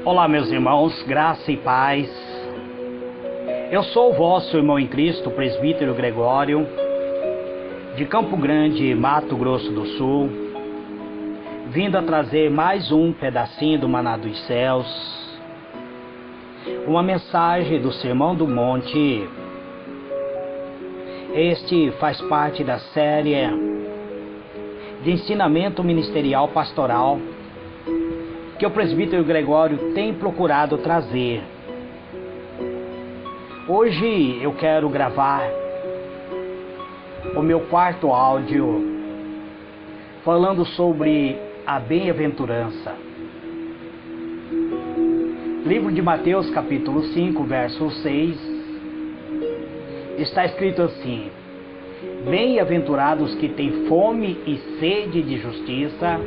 Olá, meus irmãos, graça e paz. Eu sou o vosso irmão em Cristo, presbítero Gregório, de Campo Grande, Mato Grosso do Sul, vindo a trazer mais um pedacinho do Maná dos Céus, uma mensagem do Sermão do Monte. Este faz parte da série de ensinamento ministerial pastoral que o presbítero Gregório tem procurado trazer. Hoje eu quero gravar o meu quarto áudio falando sobre a bem-aventurança. Livro de Mateus, capítulo 5, verso 6, está escrito assim: Bem-aventurados que têm fome e sede de justiça,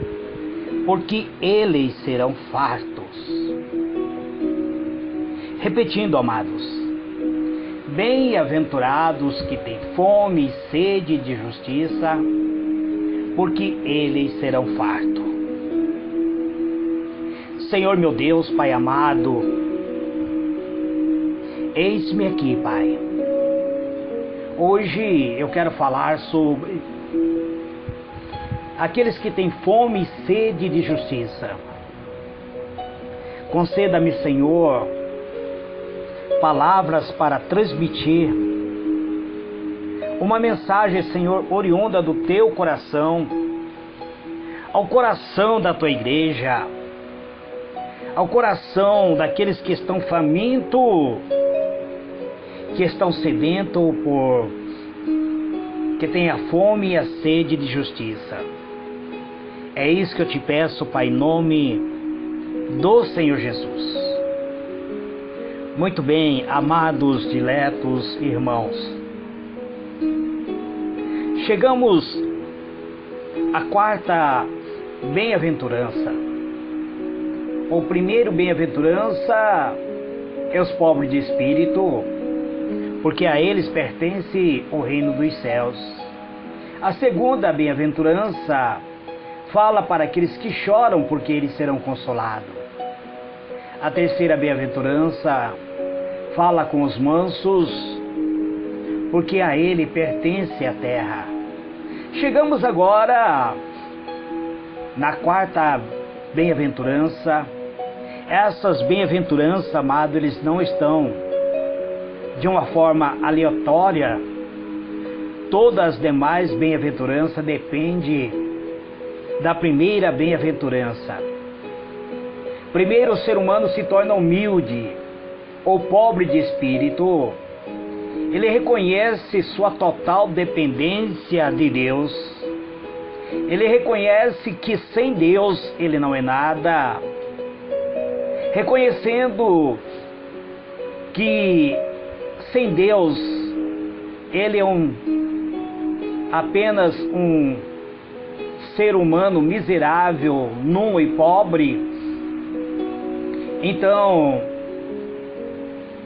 porque eles serão fartos. Repetindo, amados, bem-aventurados que têm fome e sede de justiça, porque eles serão fartos. Senhor meu Deus, Pai amado, eis-me aqui, Pai. Hoje eu quero falar sobre aqueles que têm fome e sede de justiça. Conceda-me, Senhor, palavras para transmitir uma mensagem, Senhor, oriunda do Teu coração, ao coração da Tua igreja, ao coração daqueles que estão famintos, que estão sedentos que têm a fome e a sede de justiça. É isso que eu te peço, Pai, em nome do Senhor Jesus. Muito bem, amados, diletos irmãos. Chegamos à quarta bem-aventurança. O primeiro bem-aventurança é os pobres de espírito, porque a eles pertence o reino dos céus. A segunda bem-aventurança fala para aqueles que choram, porque eles serão consolados. A terceira bem-aventurança fala com os mansos, porque a ele pertence a terra. Chegamos agora na quarta bem-aventurança. Essas bem-aventuranças, amado, eles não estão de uma forma aleatória. Todas as demais bem-aventuranças dependem da primeira bem-aventurança. Primeiro, o ser humano se torna humilde ou pobre de espírito. Ele reconhece sua total dependência de Deus. Ele reconhece que sem Deus ele não é nada. Reconhecendo que sem Deus ele é apenas um ser humano miserável, nu e pobre. Então,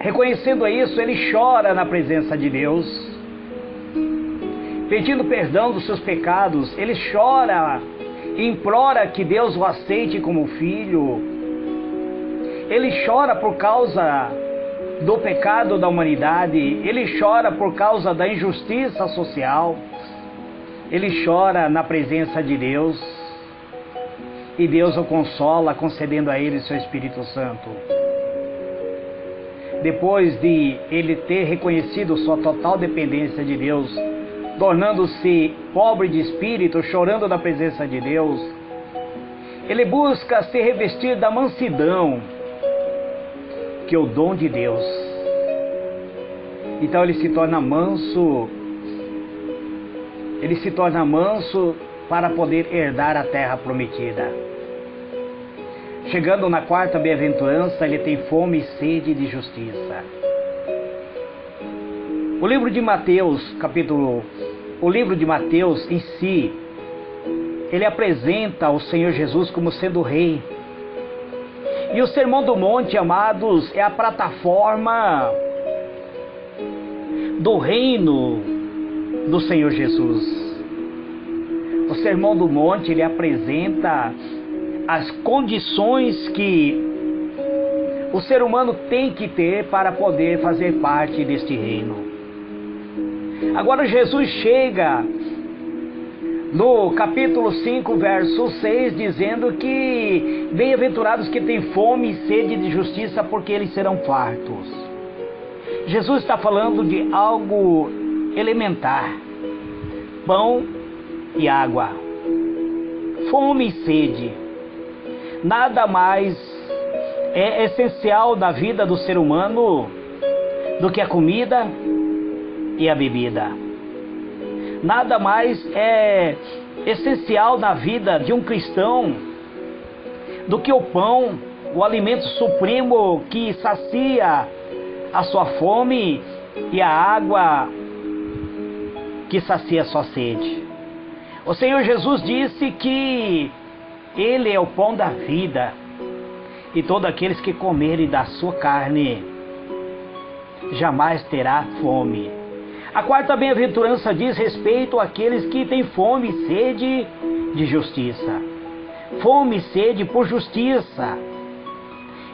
reconhecendo isso, ele chora na presença de Deus, pedindo perdão dos seus pecados. Ele chora e implora que Deus o aceite como filho. Ele chora por causa do pecado da humanidade. Ele chora por causa da injustiça social. Ele chora na presença de Deus, e Deus o consola, concedendo a ele seu Espírito Santo. Depois de ele ter reconhecido sua total dependência de Deus, tornando-se pobre de espírito, chorando na presença de Deus, ele busca se revestir da mansidão, que é o dom de Deus. Então ele se torna manso. Ele se torna manso para poder herdar a terra prometida. Chegando na quarta bem-aventurança, ele tem fome e sede de justiça. O livro de Mateus, o livro de Mateus em si, ele apresenta o Senhor Jesus como sendo rei. E o Sermão do Monte, amados, é a plataforma do reino do Senhor Jesus. O Sermão do Monte, ele apresenta as condições que o ser humano tem que ter para poder fazer parte deste reino. Agora Jesus chega no capítulo 5, verso 6, dizendo que bem-aventurados que têm fome e sede de justiça, porque eles serão fartos. Jesus está falando de algo elementar: pão e água, fome e sede. Nada mais é essencial na vida do ser humano do que a comida e a bebida. Nada mais é essencial na vida de um cristão do que o pão, o alimento supremo que sacia a sua fome, e a água que sacia a sua sede. O Senhor Jesus disse que Ele é o pão da vida, e todos aqueles que comerem da sua carne jamais terá fome. A quarta bem-aventurança diz respeito àqueles que têm fome e sede de justiça. Fome e sede por justiça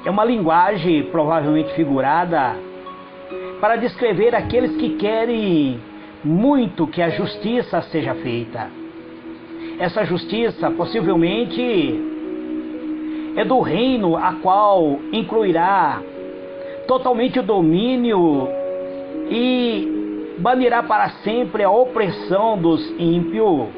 é uma linguagem provavelmente figurada para descrever aqueles que querem muito que a justiça seja feita. Essa justiça possivelmente é do reino, a qual incluirá totalmente o domínio e banirá para sempre a opressão dos ímpios,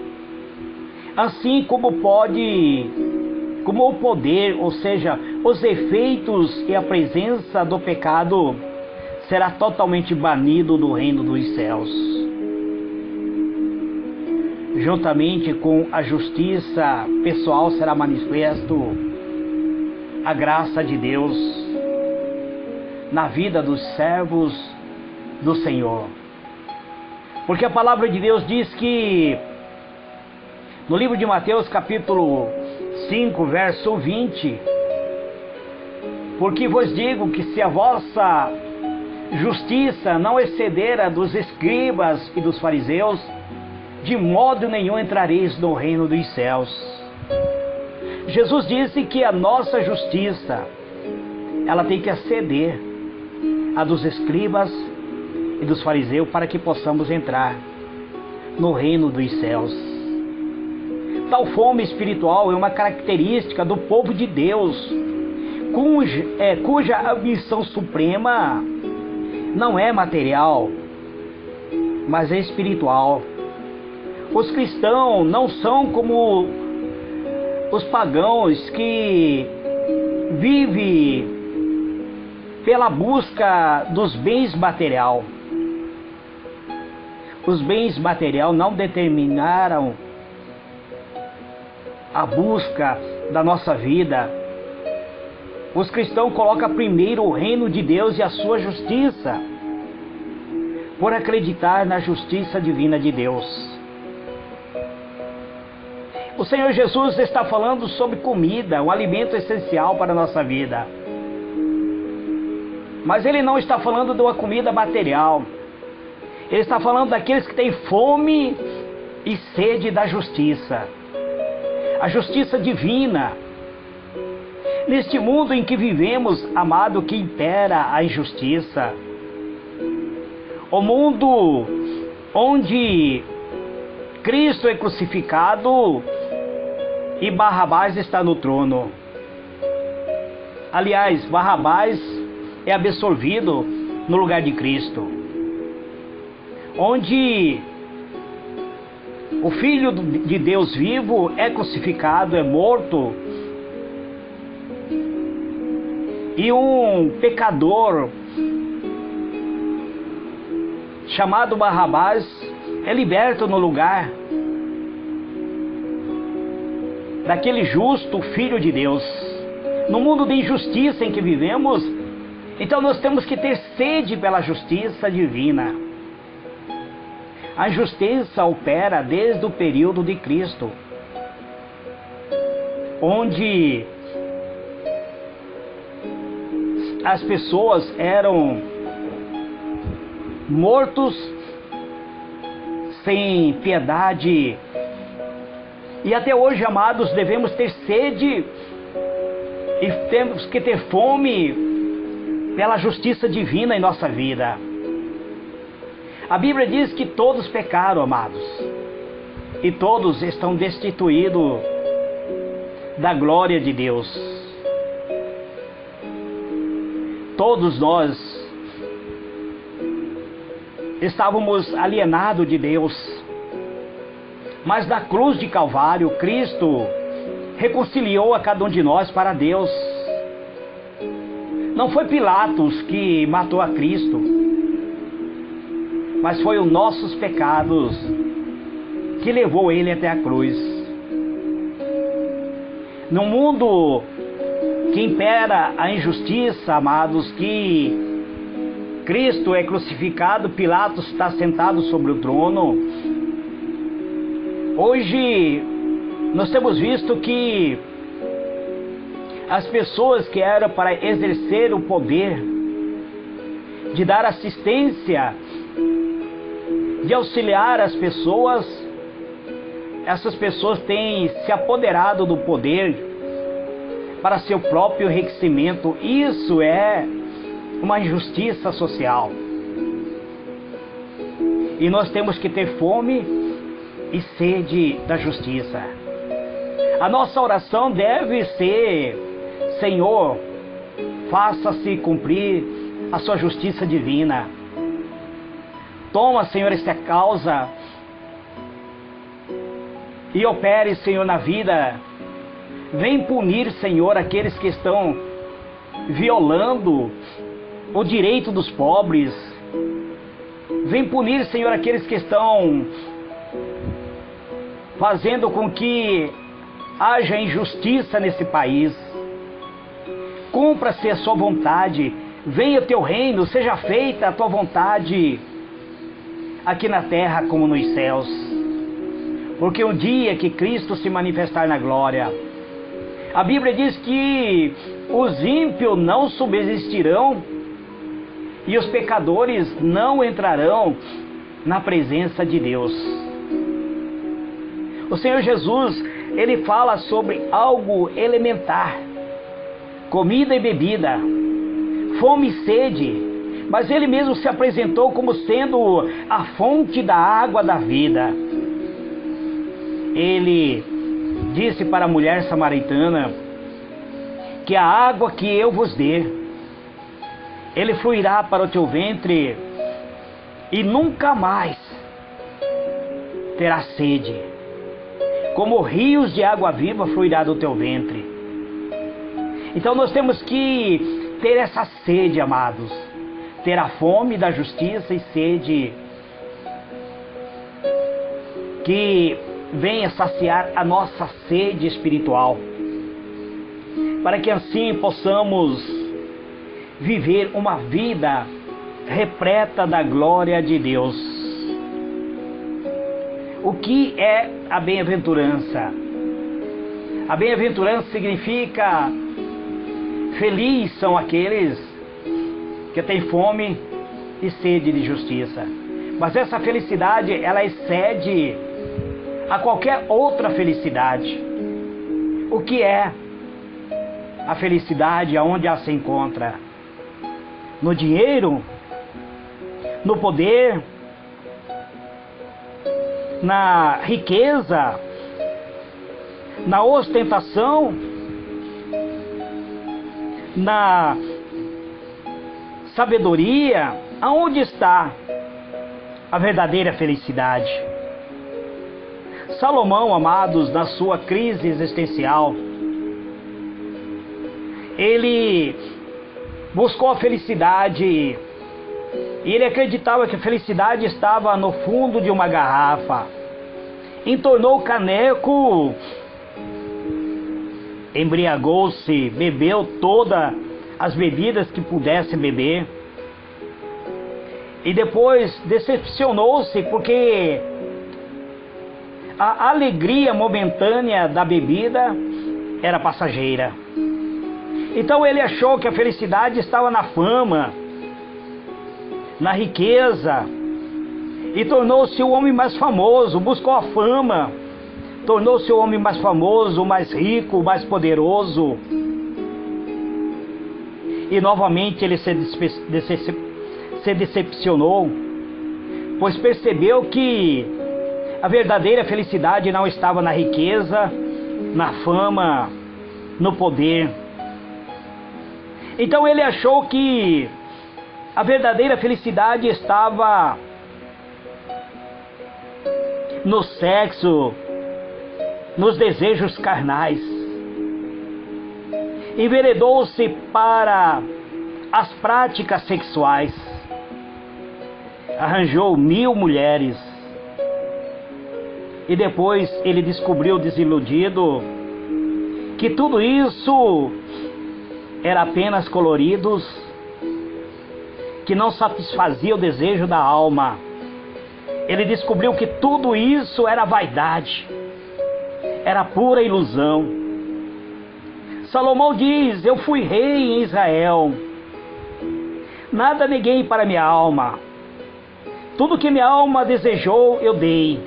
assim como o poder, ou seja, os efeitos e a presença do pecado será totalmente banido do reino dos céus. Juntamente com a justiça pessoal será manifesto a graça de Deus na vida dos servos do Senhor. Porque a palavra de Deus diz que no livro de Mateus capítulo 5, verso 20, porque vos digo que se a vossa justiça não exceder a dos escribas e dos fariseus, de modo nenhum entrareis no reino dos céus. Jesus disse que a nossa justiça, ela tem que exceder a dos escribas e dos fariseus para que possamos entrar no reino dos céus. Tal fome espiritual é uma característica do povo de Deus, cuja ambição suprema não é material, mas é espiritual. Os cristãos não são como os pagãos que vivem pela busca dos bens material. Os bens material não determinaram a busca da nossa vida. Os cristãos colocam primeiro o reino de Deus e a sua justiça, por acreditar na justiça divina de Deus. O Senhor Jesus está falando sobre comida, um alimento essencial para a nossa vida. Mas Ele não está falando de uma comida material. Ele está falando daqueles que têm fome e sede da justiça. A justiça divina. Neste mundo em que vivemos, amado, que impera a injustiça. O mundo onde Cristo é crucificado e Barrabás está no trono. Aliás, Barrabás é absorvido no lugar de Cristo. Onde o Filho de Deus vivo é crucificado, é morto, e um pecador chamado Barrabás é liberto no lugar daquele justo Filho de Deus. No mundo de injustiça em que vivemos, então nós temos que ter sede pela justiça divina. A justiça opera desde o período de Cristo, onde as pessoas eram mortos sem piedade. E até hoje, amados, devemos ter sede e temos que ter fome pela justiça divina em nossa vida. A Bíblia diz que todos pecaram, amados, e todos estão destituídos da glória de Deus. Todos nós estávamos alienados de Deus, mas na cruz de Calvário, Cristo reconciliou a cada um de nós para Deus. Não foi Pilatos que matou a Cristo, mas foi os nossos pecados que levou ele até a cruz. No mundo que impera a injustiça, amados, que Cristo é crucificado, Pilatos está sentado sobre o trono. Hoje nós temos visto que as pessoas que eram para exercer o poder de dar assistência, de auxiliar as pessoas, essas pessoas têm se apoderado do poder para seu próprio enriquecimento. Isso é uma injustiça social. E nós temos que ter fome e sede da justiça. A nossa oração deve ser: Senhor, faça-se cumprir a sua justiça divina. Toma, Senhor, esta causa e opere, Senhor, na vida. Vem punir, Senhor, aqueles que estão violando o direito dos pobres. Vem punir, Senhor, aqueles que estão fazendo com que haja injustiça nesse país. Cumpra-se a sua vontade. Venha o teu reino, seja feita a tua vontade, aqui na terra como nos céus. Porque o dia que Cristo se manifestar na glória, a Bíblia diz que os ímpios não subsistirão e os pecadores não entrarão na presença de Deus. O Senhor Jesus, ele fala sobre algo elementar: comida e bebida, fome e sede, mas ele mesmo se apresentou como sendo a fonte da água da vida. Ele disse para a mulher samaritana que a água que eu vos dê, ele fluirá para o teu ventre e nunca mais terá sede. Como rios de água viva fluirá do teu ventre. Então nós temos que ter essa sede, amados, ter a fome da justiça e sede que venha saciar a nossa sede espiritual, para que assim possamos viver uma vida repleta da glória de Deus. O que é a bem-aventurança? A bem-aventurança significa: felizes são aqueles que têm fome e sede de justiça. Mas essa felicidade, ela excede a qualquer outra felicidade. O que é a felicidade? Aonde ela se encontra? No dinheiro? No poder? Na riqueza? Na ostentação? Na sabedoria? Aonde está a verdadeira felicidade? Salomão, amados, na sua crise existencial, ele buscou a felicidade e ele acreditava que a felicidade estava no fundo de uma garrafa. Entornou o caneco, embriagou-se, bebeu todas as bebidas que pudesse beber e depois decepcionou-se porque a alegria momentânea da bebida era passageira. Então ele achou que a felicidade estava na fama, na riqueza, e tornou-se o homem mais famoso, buscou a fama, tornou-se o homem mais famoso, mais rico, mais poderoso. E novamente ele se decepcionou, pois percebeu que a verdadeira felicidade não estava na riqueza, na fama, no poder. Então ele achou que a verdadeira felicidade estava no sexo, nos desejos carnais. Enveredou-se para as práticas sexuais. Arranjou 1000 mulheres. E depois ele descobriu, desiludido, que tudo isso era apenas coloridos, que não satisfazia o desejo da alma. Ele descobriu que tudo isso era vaidade, era pura ilusão. Salomão diz: eu fui rei em Israel, nada neguei para minha alma, tudo que minha alma desejou eu dei.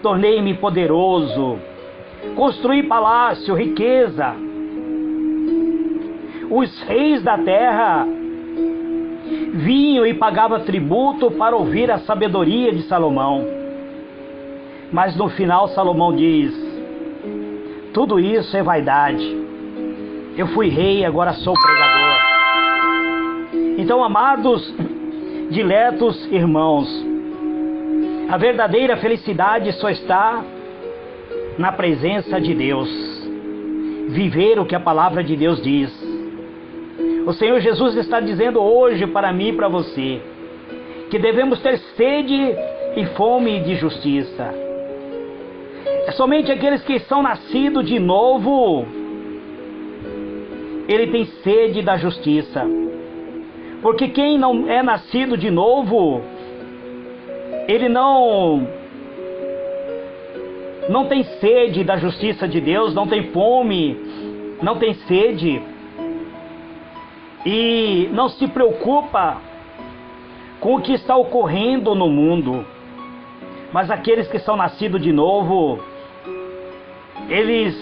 Tornei-me poderoso, construí palácio, riqueza. Os reis da terra vinham e pagavam tributo para ouvir a sabedoria de Salomão. Mas no final Salomão diz: tudo isso é vaidade. Eu fui rei, agora sou pregador. Então, amados, diletos irmãos, a verdadeira felicidade só está na presença de Deus. Viver o que a palavra de Deus diz. O Senhor Jesus está dizendo hoje para mim e para você que devemos ter sede e fome de justiça. É somente aqueles que são nascidos de novo, ele tem sede da justiça. Porque quem não é nascido de novo, ele não tem sede da justiça de Deus, não tem fome, não tem sede. E não se preocupa com o que está ocorrendo no mundo. Mas aqueles que são nascidos de novo, eles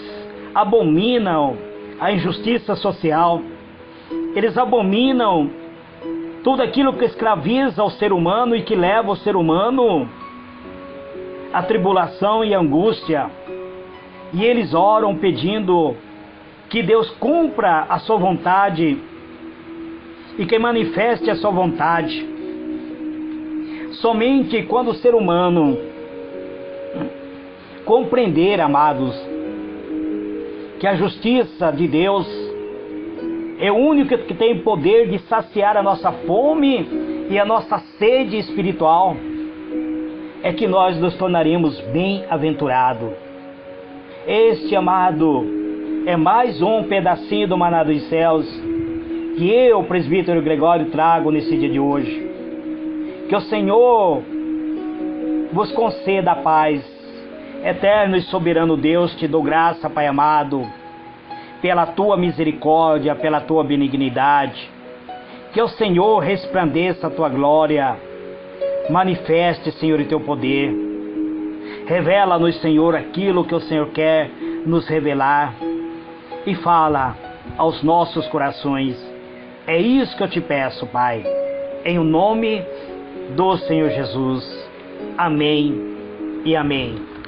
abominam a injustiça social, eles abominam tudo aquilo que escraviza o ser humano e que leva o ser humano à tribulação e angústia. E eles oram pedindo que Deus cumpra a sua vontade e que manifeste a sua vontade. Somente quando o ser humano compreender, amados, que a justiça de Deus é o único que tem poder de saciar a nossa fome e a nossa sede espiritual, é que nós nos tornaremos bem-aventurados. Este, amado, é mais um pedacinho do maná dos céus que eu, presbítero Gregório, trago nesse dia de hoje. Que o Senhor vos conceda a paz. Eterno e soberano Deus, te dou graça, Pai amado, pela tua misericórdia, pela tua benignidade. Que o Senhor resplandeça a tua glória. Manifeste, Senhor, o teu poder. Revela-nos, Senhor, aquilo que o Senhor quer nos revelar. E fala aos nossos corações. É isso que eu te peço, Pai. Em o nome do Senhor Jesus. Amém e amém.